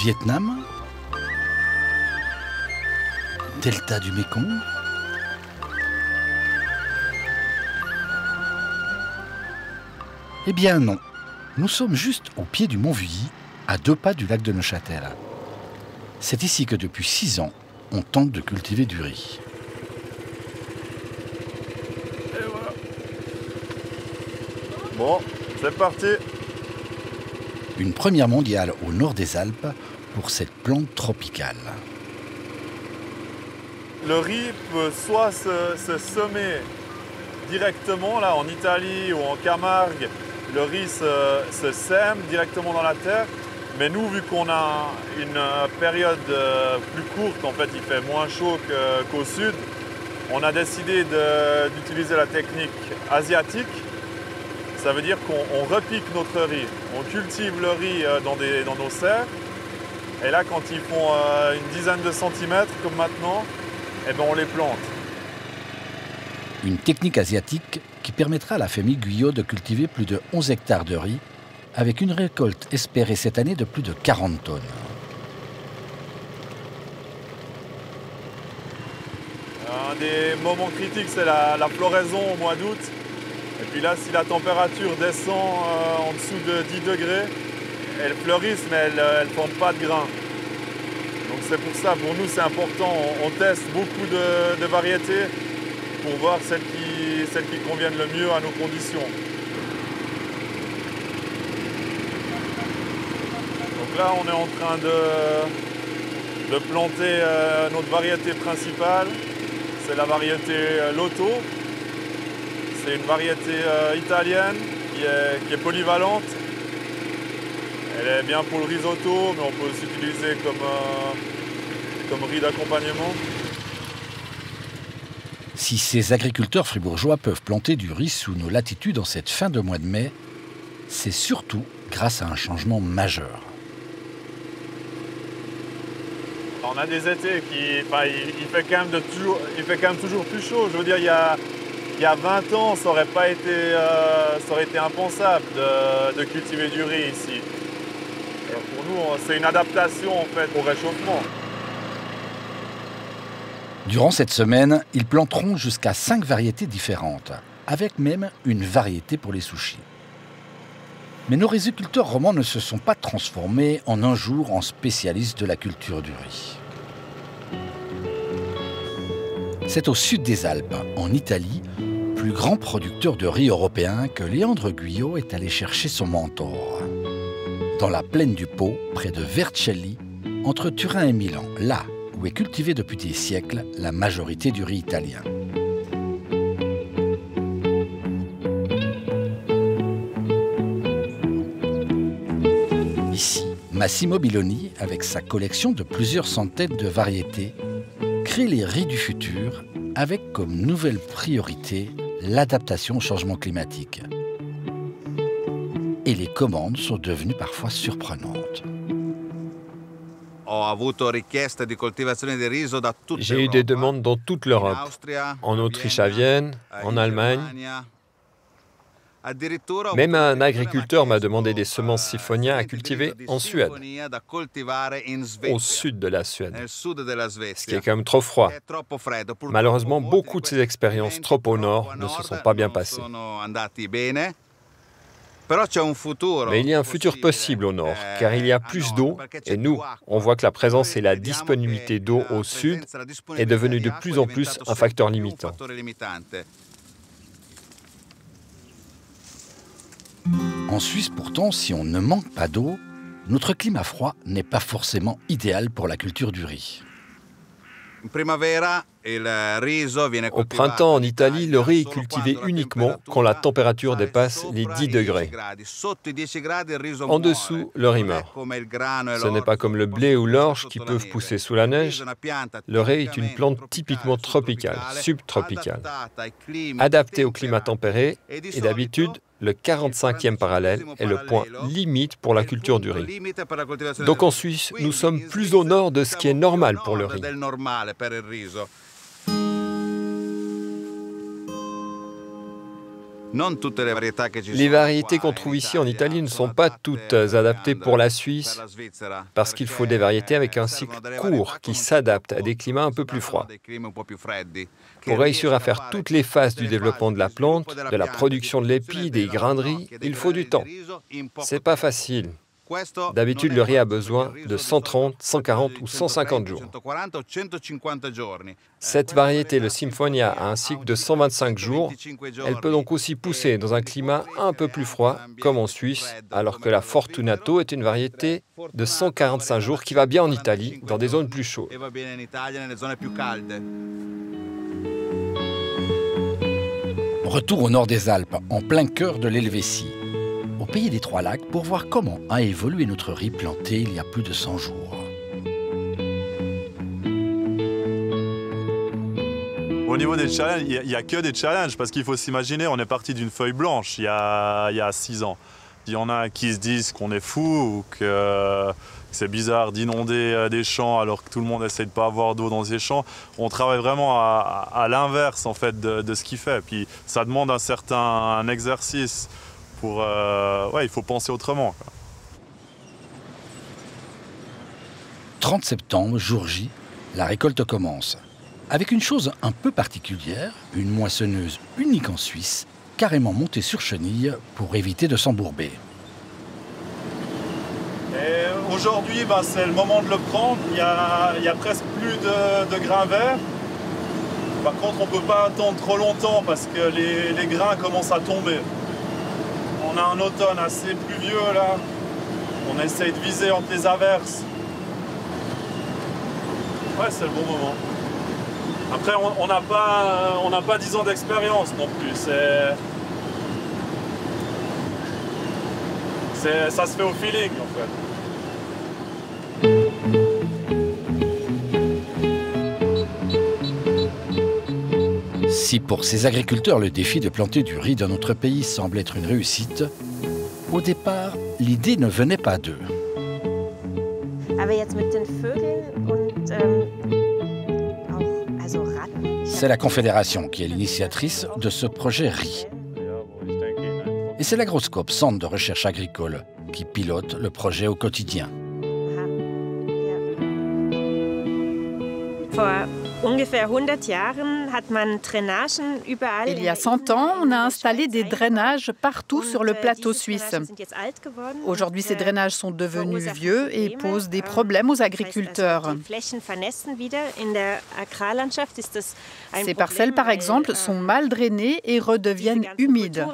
Vietnam, delta du Mékong, eh bien non, nous sommes juste au pied du mont Vuilly, à 2 pas du lac de Neuchâtel. C'est ici que depuis 6 ans, on tente de cultiver du riz. Et voilà. Bon, c'est parti. Une première mondiale au nord des Alpes pour cette plante tropicale. Le riz peut soit se semer directement, là en Italie ou en Camargue, le riz se sème directement dans la terre. Mais nous, vu qu'on a une période plus courte, en fait il fait moins chaud qu'au sud, on a décidé d'utiliser la technique asiatique. Ça veut dire qu'on repique notre riz. On cultive le riz dans nos serres. Et là, quand ils font une dizaine de centimètres, comme maintenant, eh ben, on les plante. Une technique asiatique qui permettra à la famille Guyot de cultiver plus de 11 hectares de riz, avec une récolte espérée cette année de plus de 40 tonnes. Un des moments critiques, c'est la floraison au mois d'août. Et puis là, si la température descend en dessous de 10 degrés, elles fleurissent, mais elles ne forment pas de grains. Donc c'est pour ça, pour nous, c'est important. On teste beaucoup de variétés pour voir celles qui conviennent le mieux à nos conditions. Donc là, on est en train de planter notre variété principale. C'est la variété Lotto. C'est une variété italienne qui est polyvalente. Elle est bien pour le risotto, mais on peut aussi l'utiliser comme riz d'accompagnement. Si ces agriculteurs fribourgeois peuvent planter du riz sous nos latitudes en cette fin de mois de mai, c'est surtout grâce à un changement majeur. On a des étés il fait quand même toujours plus chaud. Je veux dire, il y a 20 ans, ça aurait été impensable de cultiver du riz ici. Et pour nous, c'est une adaptation en fait au réchauffement. Durant cette semaine, ils planteront jusqu'à 5 variétés différentes, avec même une variété pour les sushis. Mais nos riziculteurs romans ne se sont pas transformés en un jour en spécialistes de la culture du riz. C'est au sud des Alpes, en Italie, plus grand producteur de riz européen, que Léandre Guyot est allé chercher son mentor. Dans la plaine du Pô, près de Vercelli, entre Turin et Milan, là où est cultivée depuis des siècles la majorité du riz italien. Ici, Massimo Biloni, avec sa collection de plusieurs centaines de variétés, crée les riz du futur avec comme nouvelle priorité l'adaptation au changement climatique. Et les commandes sont devenues parfois surprenantes. J'ai eu des demandes dans toute l'Europe, en Autriche à Vienne, en Allemagne. Même un agriculteur m'a demandé des semences Siphonia à cultiver en Suède, au sud de la Suède, ce qui est quand même trop froid. Malheureusement, beaucoup de ces expériences trop au nord ne se sont pas bien passées. Mais il y a un futur possible au nord, car il y a plus d'eau, et nous, on voit que la présence et la disponibilité d'eau au sud est devenue de plus en plus un facteur limitant. En Suisse, pourtant, si on ne manque pas d'eau, notre climat froid n'est pas forcément idéal pour la culture du riz. Au printemps, en Italie, le riz est cultivé uniquement quand la température dépasse les 10 degrés. En dessous, le riz meurt. Ce n'est pas comme le blé ou l'orge qui peuvent pousser sous la neige. Le riz est une plante typiquement tropicale, subtropicale, adaptée au climat tempéré et d'habitude, le 45e parallèle est le point limite pour la culture du riz. Donc en Suisse, nous sommes plus au nord de ce qui est normal pour le riz. Les variétés qu'on trouve ici en Italie ne sont pas toutes adaptées pour la Suisse, parce qu'il faut des variétés avec un cycle court qui s'adaptent à des climats un peu plus froids. Pour réussir à faire toutes les phases du développement de la plante, de la production de l'épi, des grains de riz, il faut du temps. C'est pas facile. D'habitude, le riz a besoin de 130, 140 ou 150 jours. Cette variété, le Symphonia, a un cycle de 125 jours. Elle peut donc aussi pousser dans un climat un peu plus froid, comme en Suisse, alors que la Fortunato est une variété de 145 jours qui va bien en Italie, dans des zones plus chaudes. Retour au nord des Alpes, en plein cœur de l'Helvétie, au pays des Trois Lacs, pour voir comment a évolué notre riz planté il y a plus de 100 jours. Au niveau des challenges, il n'y a que des challenges, parce qu'il faut s'imaginer, on est parti d'une feuille blanche il y a 6 ans. Il y en a qui se disent qu'on est fou ou que c'est bizarre d'inonder des champs alors que tout le monde essaie de ne pas avoir d'eau dans ces champs. On travaille vraiment à l'inverse en fait, de ce qu'il fait. Puis ça demande un certain exercice. Il faut penser autrement, quoi. 30 septembre, jour J, la récolte commence. Avec une chose un peu particulière, une moissonneuse unique en Suisse, carrément montée sur chenille pour éviter de s'embourber. Aujourd'hui, c'est le moment de le prendre. Il y a presque plus de grains verts. Par contre, on ne peut pas attendre trop longtemps parce que les grains commencent à tomber. On a un automne assez pluvieux là. On essaye de viser entre les averses. Ouais, c'est le bon moment. Après, on n'a pas 10 ans d'expérience non plus. Ça se fait au feeling en fait. Si pour ces agriculteurs, le défi de planter du riz dans notre pays semble être une réussite, au départ, l'idée ne venait pas d'eux. C'est la Confédération qui est l'initiatrice de ce projet riz. Et c'est l'Agroscope, centre de recherche agricole, qui pilote le projet au quotidien. Il y a 100 ans, on a installé des drainages partout sur le plateau suisse. Aujourd'hui, ces drainages sont devenus vieux et posent des problèmes aux agriculteurs. Ces parcelles, par exemple, sont mal drainées et redeviennent humides.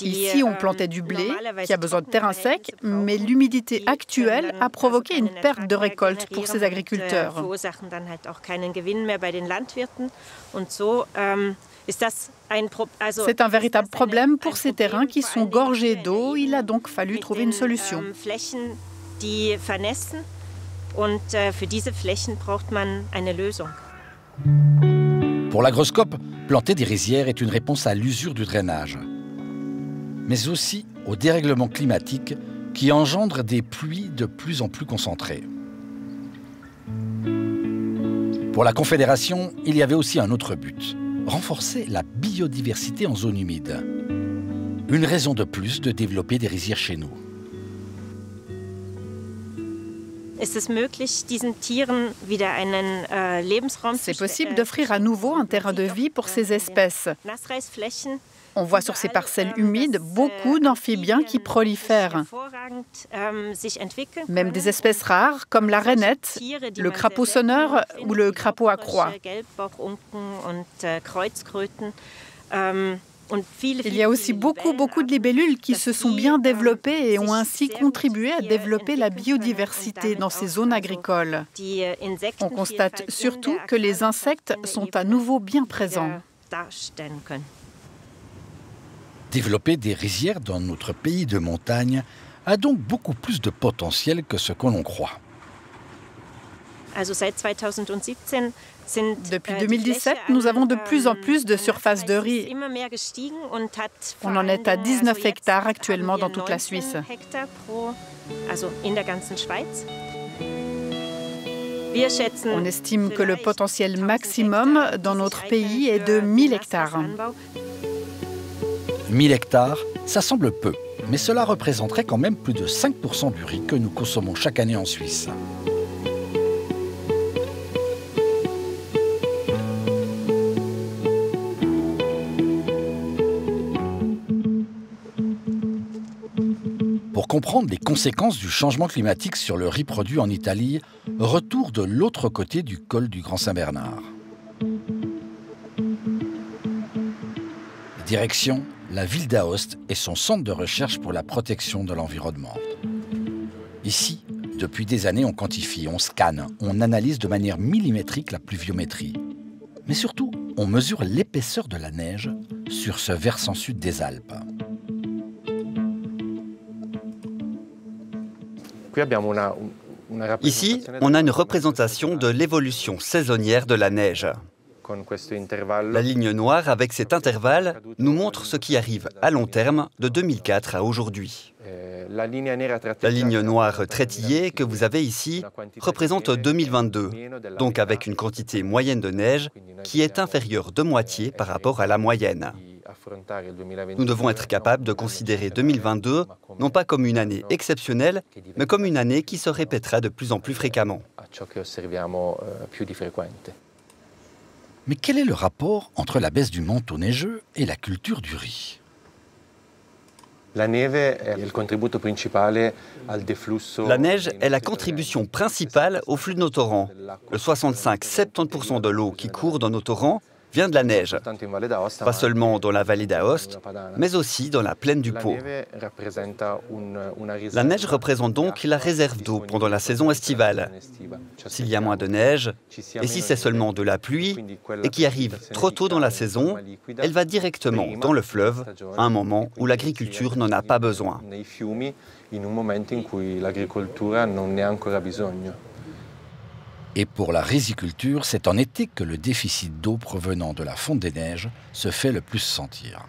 Ici, on plantait du blé qui a besoin de terrain sec, mais l'humidité actuelle a provoqué une perte de récolte pour ces agriculteurs. C'est un véritable problème pour ces terrains qui sont gorgés d'eau. Il a donc fallu trouver une solution. Pour l'Agroscope, planter des rizières est une réponse à l'usure du drainage, mais aussi au dérèglement climatique qui engendre des pluies de plus en plus concentrées. Pour la Confédération, il y avait aussi un autre but, renforcer la biodiversité en zone humide. Une raison de plus de développer des rizières chez nous. C'est possible d'offrir à nouveau un terrain de vie pour ces espèces. On voit sur ces parcelles humides beaucoup d'amphibiens qui prolifèrent. Même des espèces rares comme la rainette, le crapaud sonneur ou le crapaud à croix. Il y a aussi beaucoup de libellules qui se sont bien développées et ont ainsi contribué à développer la biodiversité dans ces zones agricoles. On constate surtout que les insectes sont à nouveau bien présents. Développer des rizières dans notre pays de montagne a donc beaucoup plus de potentiel que ce que l'on croit. Depuis 2017, nous avons de plus en plus de surface de riz. On en est à 19 hectares actuellement dans toute la Suisse. On estime que le potentiel maximum dans notre pays est de 1000 hectares. 1000 hectares, ça semble peu, mais cela représenterait quand même plus de 5% du riz que nous consommons chaque année en Suisse. Pour comprendre les conséquences du changement climatique sur le riz produit en Italie, retour de l'autre côté du col du Grand Saint-Bernard. Direction, la ville d'Aoste et son centre de recherche pour la protection de l'environnement. Ici, depuis des années, on quantifie, on scanne, on analyse de manière millimétrique la pluviométrie. Mais surtout, on mesure l'épaisseur de la neige sur ce versant sud des Alpes. Ici, on a une représentation de l'évolution saisonnière de la neige. La ligne noire avec cet intervalle nous montre ce qui arrive à long terme de 2004 à aujourd'hui. La ligne noire traitillée que vous avez ici représente 2022, donc avec une quantité moyenne de neige qui est inférieure de moitié par rapport à la moyenne. Nous devons être capables de considérer 2022 non pas comme une année exceptionnelle, mais comme une année qui se répétera de plus en plus fréquemment. Mais quel est le rapport entre la baisse du manteau neigeux et la culture du riz ? La neige est la contribution principale au flux de nos torrents. Le 65-70% de l'eau qui court dans nos torrents vient de la neige, pas seulement dans la vallée d'Aoste, mais aussi dans la plaine du Pô. La neige représente donc la réserve d'eau pendant la saison estivale. S'il y a moins de neige, et si c'est seulement de la pluie, et qui arrive trop tôt dans la saison, elle va directement dans le fleuve, à un moment où l'agriculture n'en a pas besoin. Et pour la riziculture, c'est en été que le déficit d'eau provenant de la fonte des neiges se fait le plus sentir.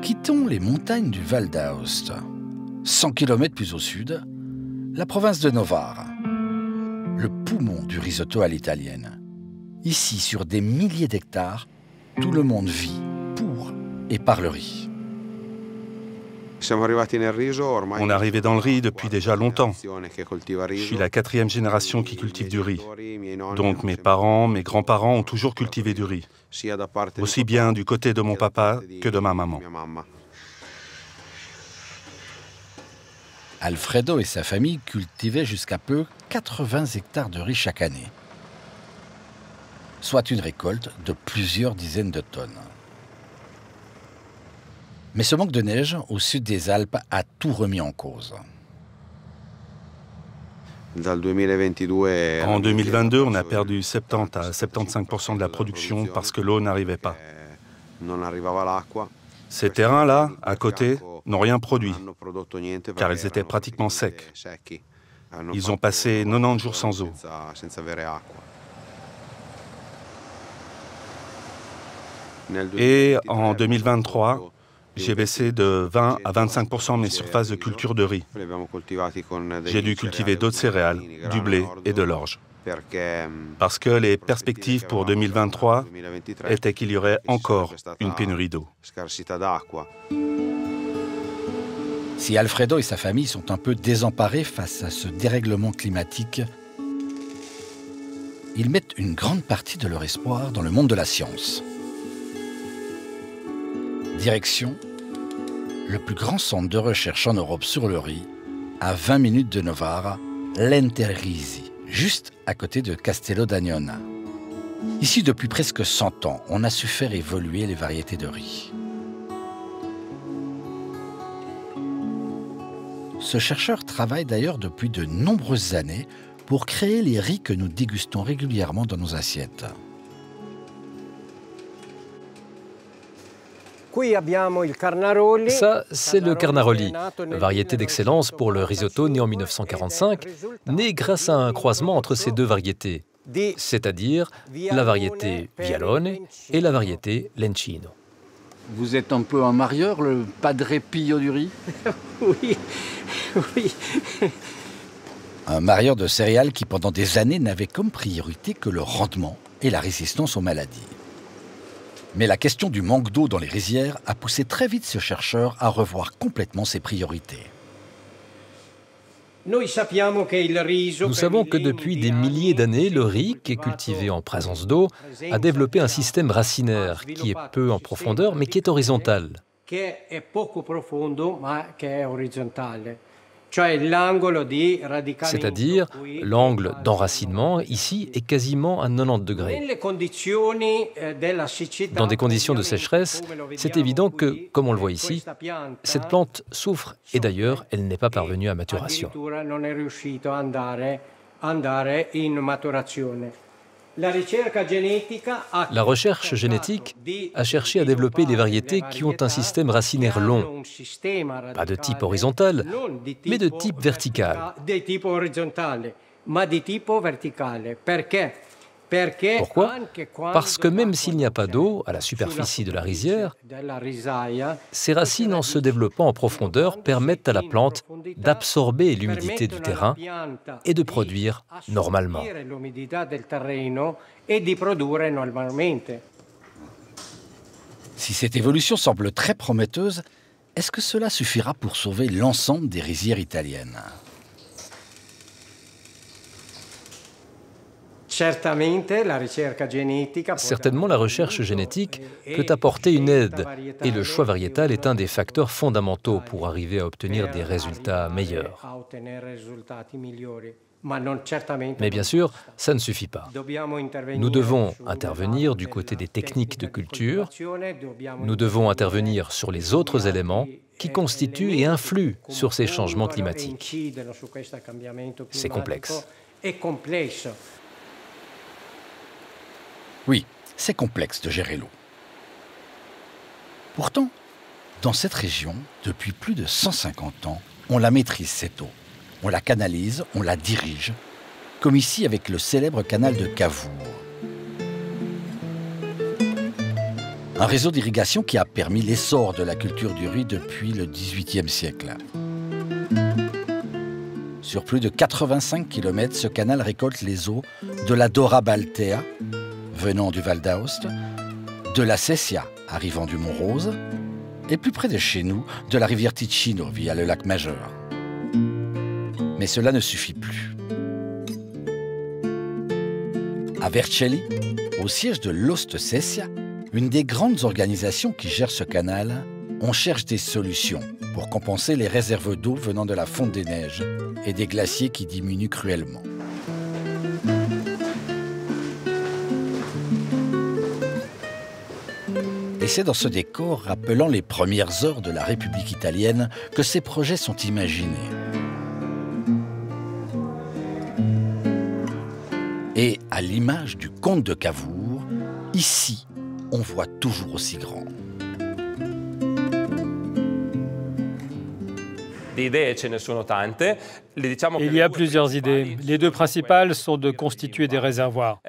Quittons les montagnes du Val d'Aoste. 100 km plus au sud, la province de Novare, le poumon du risotto à l'italienne. Ici, sur des milliers d'hectares, tout le monde vit pour et par le riz. On est arrivé dans le riz depuis déjà longtemps. Je suis la 4e génération qui cultive du riz. Donc mes parents, mes grands-parents ont toujours cultivé du riz. Aussi bien du côté de mon papa que de ma maman. Alfredo et sa famille cultivaient jusqu'à peu 80 hectares de riz chaque année. Soit une récolte de plusieurs dizaines de tonnes. Mais ce manque de neige au sud des Alpes a tout remis en cause. En 2022, on a perdu 70 à 75% de la production parce que l'eau n'arrivait pas. Ces terrains-là, à côté, n'ont rien produit, car ils étaient pratiquement secs. Ils ont passé 90 jours sans eau. Et en 2023, j'ai baissé de 20 à 25% mes surfaces de culture de riz. J'ai dû cultiver d'autres céréales, du blé et de l'orge. Parce que les perspectives pour 2023 étaient qu'il y aurait encore une pénurie d'eau. Si Alfredo et sa famille sont un peu désemparés face à ce dérèglement climatique, ils mettent une grande partie de leur espoir dans le monde de la science. Direction, le plus grand centre de recherche en Europe sur le riz, à 20 minutes de Novara, l'Enterrisi, juste à côté de Castello d'Agnona. Ici, depuis presque 100 ans, on a su faire évoluer les variétés de riz. Ce chercheur travaille d'ailleurs depuis de nombreuses années pour créer les riz que nous dégustons régulièrement dans nos assiettes. Ça, c'est le Carnaroli, variété d'excellence pour le risotto né en 1945, né grâce à un croisement entre ces deux variétés, c'est-à-dire la variété Vialone et la variété Lencino. Vous êtes un peu un marieur, le Padre Pio du riz? Oui, oui. Un marieur de céréales qui, pendant des années, n'avait comme priorité que le rendement et la résistance aux maladies. Mais la question du manque d'eau dans les rizières a poussé très vite ce chercheur à revoir complètement ses priorités. Nous savons que depuis des milliers d'années, le riz, qui est cultivé en présence d'eau, a développé un système racinaire qui est peu en profondeur, mais qui est horizontal. C'est-à-dire, l'angle d'enracinement, ici, est quasiment à 90 degrés. Dans des conditions de sécheresse, c'est évident que, comme on le voit ici, cette plante souffre et d'ailleurs, elle n'est pas parvenue à maturation. La recherche génétique a cherché à développer des variétés qui ont un système racinaire long, pas de type horizontal, mais de type vertical. Pourquoi? Parce que même s'il n'y a pas d'eau à la superficie de la rizière, ces racines, en se développant en profondeur, permettent à la plante d'absorber l'humidité du terrain et de produire normalement. Si cette évolution semble très prometteuse, est-ce que cela suffira pour sauver l'ensemble des rizières italiennes? Certainement, la recherche génétique peut apporter une aide et le choix variétal est un des facteurs fondamentaux pour arriver à obtenir des résultats meilleurs. Mais bien sûr, ça ne suffit pas. Nous devons intervenir du côté des techniques de culture, nous devons intervenir sur les autres éléments qui constituent et influent sur ces changements climatiques. C'est complexe. Oui, c'est complexe de gérer l'eau. Pourtant, dans cette région, depuis plus de 150 ans, on la maîtrise cette eau. On la canalise, on la dirige, comme ici avec le célèbre canal de Cavour. Un réseau d'irrigation qui a permis l'essor de la culture du riz depuis le XVIIIe siècle. Sur plus de 85 km, ce canal récolte les eaux de la Dora Baltea, venant du Val d'Aoste, de la Sesia, arrivant du Mont-Rose, et plus près de chez nous, de la rivière Ticino, via le lac Majeur. Mais cela ne suffit plus. À Vercelli, au siège de l'Oste Sesia, une des grandes organisations qui gère ce canal, on cherche des solutions pour compenser les réserves d'eau venant de la fonte des neiges et des glaciers qui diminuent cruellement. Et c'est dans ce décor rappelant les premières heures de la République italienne que ces projets sont imaginés. Et à l'image du comte de Cavour, ici, on voit toujours aussi grand. Il y a plusieurs idées. Les deux principales sont de constituer des réservoirs.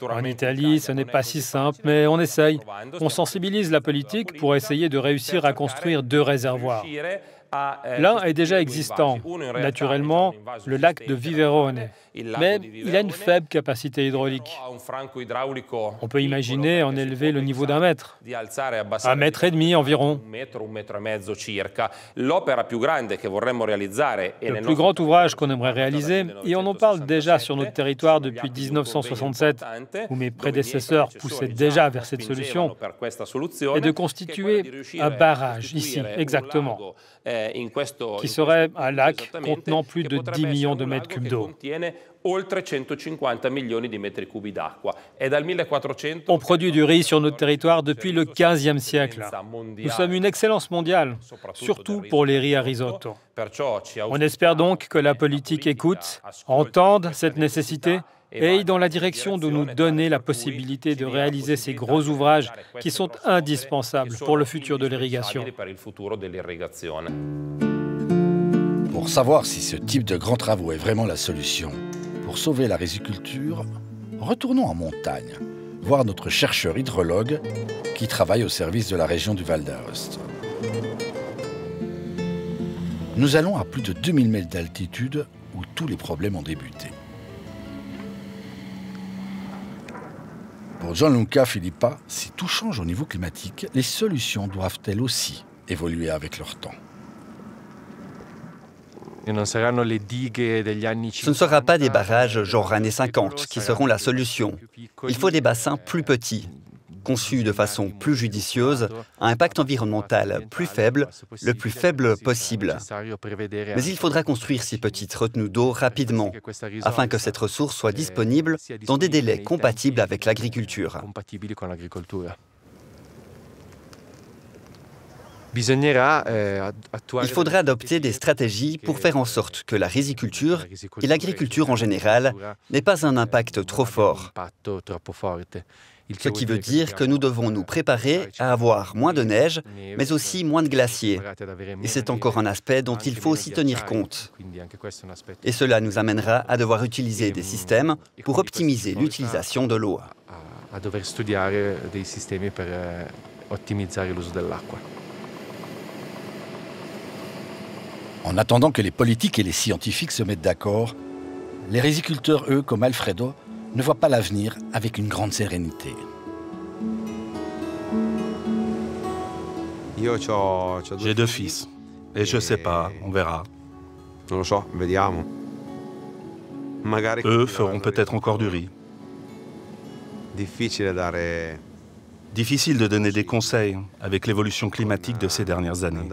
En Italie, ce n'est pas si simple, mais on essaye. On sensibilise la politique pour essayer de réussir à construire deux réservoirs. L'un est déjà existant, naturellement, le lac de Viverone, mais il a une faible capacité hydraulique. On peut imaginer en élever le niveau d'1 mètre, 1,5 mètre environ. Le plus grand ouvrage qu'on aimerait réaliser, et on en parle déjà sur notre territoire depuis 1967, où mes prédécesseurs poussaient déjà vers cette solution, est de constituer un barrage, ici, exactement, qui serait un lac contenant plus de 10 millions de mètres cubes d'eau. On produit du riz sur notre territoire depuis le XVe siècle. Nous sommes une excellence mondiale, surtout pour les riz à risotto. On espère donc que la politique écoute, entende cette nécessité et aille dans la direction de nous donner la possibilité de réaliser ces gros ouvrages qui sont indispensables pour le futur de l'irrigation. Pour savoir si ce type de grands travaux est vraiment la solution pour sauver la riziculture, retournons en montagne, voir notre chercheur hydrologue qui travaille au service de la région du Val d'Aoste. Nous allons à plus de 2000 mètres d'altitude où tous les problèmes ont débuté. Pour Gianluca Filippa, si tout change au niveau climatique, les solutions doivent elles aussi évoluer avec leur temps. Ce ne sera pas des barrages genre années 50 qui seront la solution. Il faut des bassins plus petits, conçus de façon plus judicieuse, à impact environnemental plus faible, le plus faible possible. Mais il faudra construire ces petites retenues d'eau rapidement, afin que cette ressource soit disponible dans des délais compatibles avec l'agriculture. Il faudra adopter des stratégies pour faire en sorte que la riziculture et l'agriculture en général n'aient pas un impact trop fort. Ce qui veut dire que nous devons nous préparer à avoir moins de neige, mais aussi moins de glaciers. Et c'est encore un aspect dont il faut aussi tenir compte. Et cela nous amènera à devoir utiliser des systèmes pour optimiser l'utilisation de l'eau. En attendant que les politiques et les scientifiques se mettent d'accord, les riziculteurs, eux, comme Alfredo, ne voient pas l'avenir avec une grande sérénité. J'ai 2 fils, et je ne sais pas, on verra. Eux feront peut-être encore du riz. Difficile de donner des conseils avec l'évolution climatique de ces dernières années.